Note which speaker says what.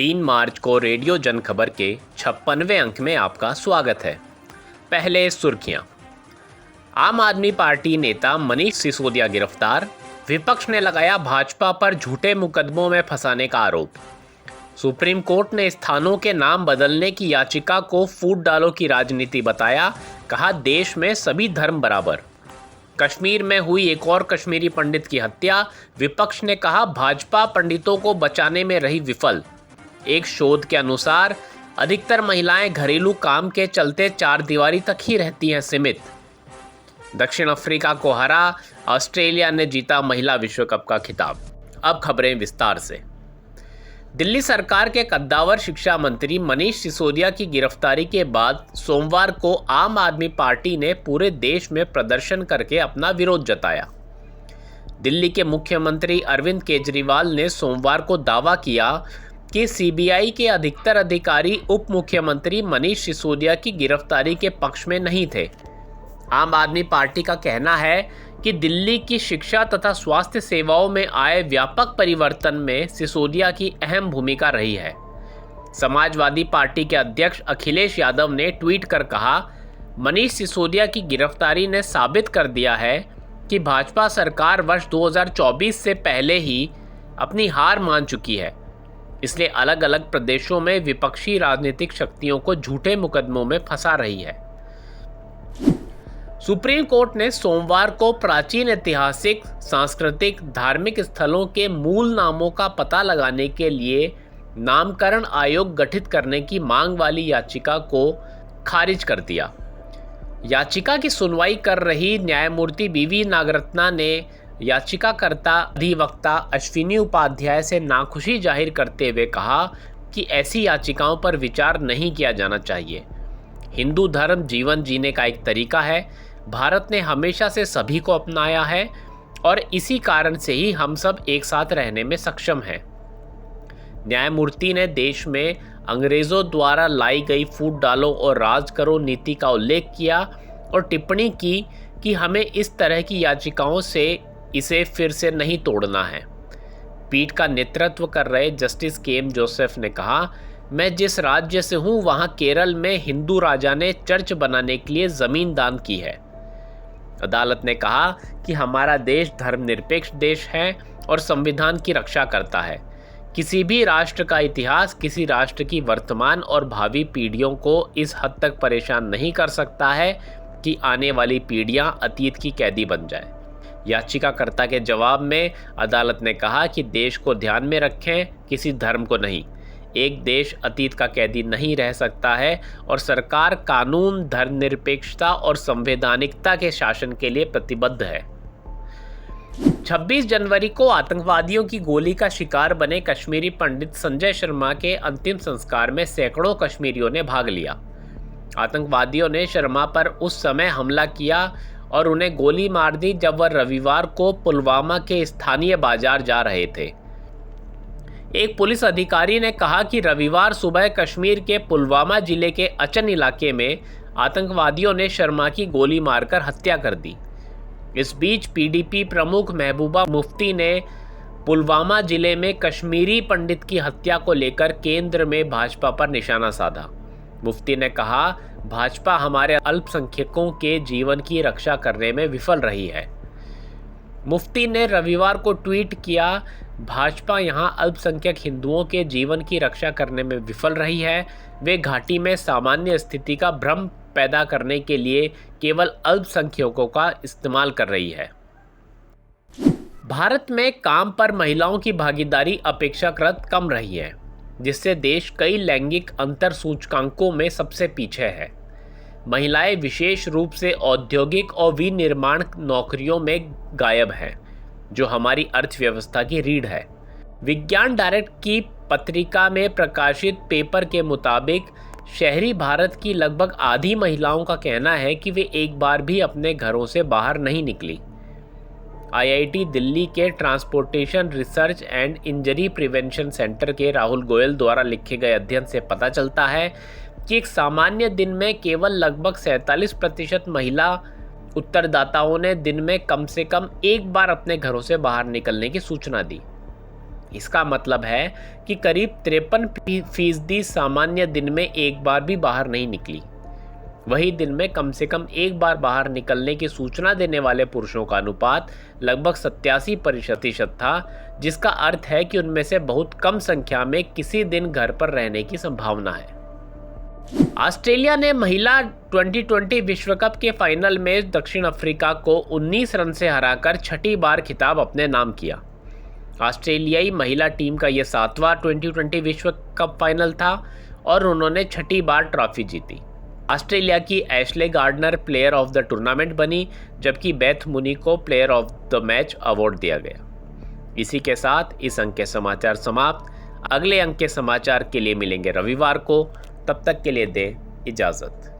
Speaker 1: 3 मार्च को रेडियो जनखबर के 56वें अंक में आपका स्वागत है। पहले सुर्खियां। आम आदमी पार्टी नेता मनीष सिसोदिया गिरफ्तार, विपक्ष ने लगाया भाजपा पर झूठे मुकदमों में फंसाने का आरोप। सुप्रीम कोर्ट ने स्थानों के नाम बदलने की याचिका को फूट डालो की राजनीति बताया, कहा देश में सभी धर्म बराबर। कश्मीर में हुई एक और कश्मीरी पंडित की हत्या, विपक्ष ने कहा भाजपा पंडितों को बचाने में रही विफल। एक शोध के अनुसार अधिकतर महिलाएं घरेलू काम के चलते चार दीवारी तक ही रहती हैं सीमित। दक्षिण अफ्रीका को हरा, ऑस्ट्रेलिया ने जीता महिला विश्व कप का खिताब। अब खबरें विस्तार से। दिल्ली सरकार के कद्दावर शिक्षा मंत्री मनीष सिसोदिया की गिरफ्तारी के बाद सोमवार को आम आदमी पार्टी ने पूरे देश में प्रदर्शन करके अपना विरोध जताया। दिल्ली के मुख्यमंत्री अरविंद केजरीवाल ने सोमवार को दावा किया कि सीबीआई के अधिकतर अधिकारी उप मुख्यमंत्री मनीष सिसोदिया की गिरफ्तारी के पक्ष में नहीं थे। आम आदमी पार्टी का कहना है कि दिल्ली की शिक्षा तथा स्वास्थ्य सेवाओं में आए व्यापक परिवर्तन में सिसोदिया की अहम भूमिका रही है। समाजवादी पार्टी के अध्यक्ष अखिलेश यादव ने ट्वीट कर कहा, मनीष सिसोदिया की गिरफ्तारी ने साबित कर दिया है कि भाजपा सरकार वर्ष 2024 से पहले ही अपनी हार मान चुकी है, इसलिए अलग अलग प्रदेशों में विपक्षी राजनीतिक शक्तियों को झूठे मुकदमों में फंसा रही है। सुप्रीम कोर्ट ने सोमवार को प्राचीन ऐतिहासिक, सांस्कृतिक, धार्मिक स्थलों के मूल नामों का पता लगाने के लिए नामकरण आयोग गठित करने की मांग वाली याचिका को खारिज कर दिया। याचिका की सुनवाई कर रही न्यायमूर्ति बीवी नागरत्ना ने याचिकाकर्ता अधिवक्ता अश्विनी उपाध्याय से नाखुशी जाहिर करते हुए कहा कि ऐसी याचिकाओं पर विचार नहीं किया जाना चाहिए। हिंदू धर्म जीवन जीने का एक तरीका है। भारत ने हमेशा से सभी को अपनाया है और इसी कारण से ही हम सब एक साथ रहने में सक्षम हैं। न्यायमूर्ति ने देश में अंग्रेजों द्वारा लाई गई फूट डालो और राज करो नीति का उल्लेख किया और टिप्पणी की कि हमें इस तरह की याचिकाओं से इसे फिर से नहीं तोड़ना है। पीठ का नेतृत्व कर रहे जस्टिस के.एम. जोसेफ ने कहा, मैं जिस राज्य से हूँ वहाँ केरल में हिंदू राजा ने चर्च बनाने के लिए ज़मीन दान की है। अदालत ने कहा कि हमारा देश धर्मनिरपेक्ष देश है और संविधान की रक्षा करता है। किसी भी राष्ट्र का इतिहास किसी राष्ट्र की वर्तमान और भावी पीढ़ियों को इस हद तक परेशान नहीं कर सकता है कि आने वाली पीढ़ियां अतीत की कैदी बन जाए। याचिकाकर्ता के जवाब में अदालत ने कहा कि देश को ध्यान में रखें, किसी धर्म को नहीं। एक देश अतीत का कैदी नहीं रह सकता है और सरकार कानून, धर्मनिरपेक्षता और संवैधानिकता के शासन के लिए प्रतिबद्ध है। 26 जनवरी को आतंकवादियों की गोली का शिकार बने कश्मीरी पंडित संजय शर्मा के अंतिम संस्कार में सैकड़ों कश्मीरियों ने भाग लिया। आतंकवादियों ने शर्मा पर उस समय हमला किया और उन्हें गोली मार दी जब वह रविवार को पुलवामा के स्थानीय बाजार जा रहे थे। एक पुलिस अधिकारी ने कहा कि रविवार सुबह कश्मीर के पुलवामा जिले के अचन इलाके में आतंकवादियों ने शर्मा की गोली मारकर हत्या कर दी। इस बीच पीडीपी प्रमुख महबूबा मुफ्ती ने पुलवामा जिले में कश्मीरी पंडित की हत्या को लेकर केंद्र में भाजपा पर निशाना साधा। मुफ्ती ने कहा, भाजपा हमारे अल्पसंख्यकों के जीवन की रक्षा करने में विफल रही है। मुफ्ती ने रविवार को ट्वीट किया, भाजपा यहां अल्पसंख्यक हिंदुओं के जीवन की रक्षा करने में विफल रही है। वे घाटी में सामान्य स्थिति का भ्रम पैदा करने के लिए केवल अल्पसंख्यकों का इस्तेमाल कर रही है। भारत में काम पर महिलाओं की भागीदारी अपेक्षाकृत कम रही है, जिससे देश कई लैंगिक अंतर सूचकांकों में सबसे पीछे है। महिलाएं विशेष रूप से औद्योगिक और विनिर्माण नौकरियों में गायब हैं, जो हमारी अर्थव्यवस्था की रीढ़ है। विज्ञान डायरेक्ट की पत्रिका में प्रकाशित पेपर के मुताबिक शहरी भारत की लगभग आधी महिलाओं का कहना है कि वे एक बार भी अपने घरों से बाहर नहीं निकली। आईआईटी दिल्ली के transportation research and injury prevention centre के राहुल गोयल द्वारा लिखे गए अध्ययन से पता चलता है कि एक सामान्य दिन में केवल लगभग 47% महिला उत्तरदाताओं ने दिन में कम से कम एक बार अपने घरों से बाहर निकलने की सूचना दी। इसका मतलब है कि करीब 53% सामान्य दिन में एक बार भी बाहर नहीं निकली। वही दिन में कम से कम एक बार बाहर निकलने की सूचना देने वाले पुरुषों का अनुपात लगभग 87% था, जिसका अर्थ है कि उनमें से बहुत कम संख्या में किसी दिन घर पर रहने की संभावना है। ऑस्ट्रेलिया ने महिला 2020 विश्व कप के फाइनल में दक्षिण अफ्रीका को 19 रन से हराकर छठी बार खिताब अपने नाम किया। ऑस्ट्रेलियाई महिला टीम का यह 7वां 2020 विश्व कप फाइनल था और उन्होंने छठी बार ट्रॉफी जीती। ऑस्ट्रेलिया की Ashleigh Gardner player of the tournament बनी, जबकि बेथ मुनी को player of the match award दिया गया। इसी के साथ इस अंक के समाचार समाप्त। अगले अंक के समाचार के लिए मिलेंगे रविवार को। तब तक के लिए दें इजाज़त।